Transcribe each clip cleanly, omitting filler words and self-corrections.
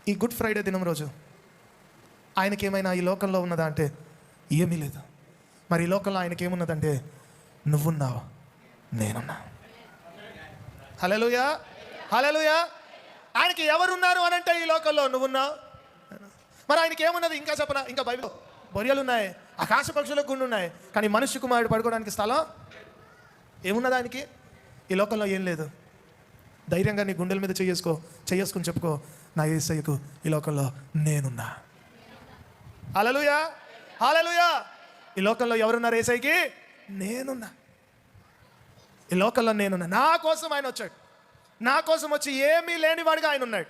ఈ good Friday దినం రోజు ఆయనకి ఏమైనా ఈ లోకంలో ఉన్నదా అంటే ఏమీ లేదు. మరి ఈ లోకంలో ఆయనకి ఏమున్నదంటే నువ్వున్నావు, నేనున్నా. హల్లెలూయా, హల్లెలూయా. ఆయనకి ఎవరున్నారు అని అంటే ఈ లోకంలో నువ్వున్నావు. మరి ఆయనకి ఏమున్నది ఇంకా చెప్పనా? ఇంకా బైబిల్ బొరియలు ఉన్నాయి, ఆకాశ పక్షులకు గుండు ఉన్నాయి, కానీ మనుష్య కుమారుడు పడుకోవడానికి స్థలం ఏమున్నది ఆయనకి? ఈ లోకంలో ఏం లేదు. ధైర్యంగా నీ గుండెల మీద చేసుకుని చెప్పుకో, నా యేసయ్యకు ఈ లోకంలో నేనున్నా. హల్లెలూయా, హల్లెలూయా. ఈ లోకంలో ఎవరున్నారు? యేసయ్యకి నేనున్నా. ఈ లోకంలో నేనున్నా. నా కోసం ఆయన వచ్చాడు. నా కోసం వచ్చి ఏమీ లేనివాడిగా ఆయన ఉన్నాడు.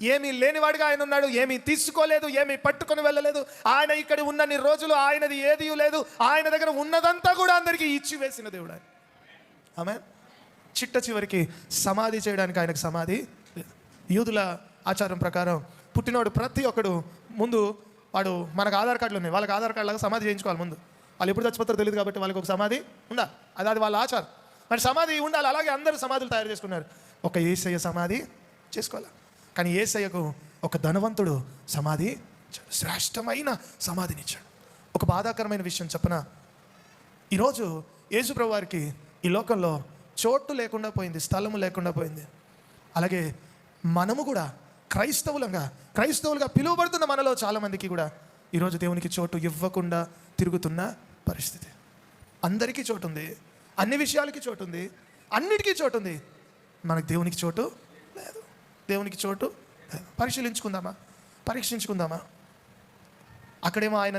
ఏమీ లేనివాడిగా ఆయన ఉన్నాడు. ఏమీ తీసుకోలేదు, ఏమీ పట్టుకొని వెళ్ళలేదు. ఆయన ఇక్కడ ఉన్నన్ని రోజులు ఆయనది ఏదీ లేదు. ఆయన దగ్గర ఉన్నదంతా కూడా అందరికీ ఇచ్చి వేసిన దేవుడు ఆయన. ఆమేన్. చిట్ట చివరికి సమాధి చేయడానికి ఆయనకు సమాధి లేదు. యూదుల ఆచారం ప్రకారం పుట్టినోడు ప్రతి ఒక్కడు ముందు వాడు, మనకు ఆధార్ కార్డులు ఉన్నాయి, వాళ్ళకి ఆధార్ కార్డు లాగా సమాధి చేయించుకోవాలి ముందు. వాళ్ళు ఎప్పుడు చచ్చిపోతారో తెలియదు కాబట్టి వాళ్ళకి ఒక సమాధి ఉండాలి. అది వాళ్ళ ఆచారం. మరి సమాధి ఉండాలి. అలాగే అందరూ సమాధులు తయారు చేసుకున్నారు. ఒక యేసయ్య సమాధి చేసుకోవాలి. కానీ యేసయ్యకు ఒక ధనవంతుడు సమాధి, శ్రేష్టమైన సమాధినిచ్చాడు. ఒక బాధాకరమైన విషయం చెప్పనా? ఈరోజు యేసుప్రభు వారికి ఈ లోకంలో చోటు లేకుండా పోయింది, స్థలము లేకుండా పోయింది. అలాగే మనము కూడా క్రైస్తవులుగా పిలువబడుతున్న మనలో చాలామందికి కూడా ఈరోజు దేవునికి చోటు ఇవ్వకుండా తిరుగుతున్న పరిస్థితి. అందరికీ చోటు ఉంది, అన్ని విషయాలకి చోటు ఉంది, అన్నిటికీ చోటు ఉంది. మనకు దేవునికి చోటు లేదు. దేవునికి చోటు లేదు. పరీక్షించుకుందామా? అక్కడేమో ఆయన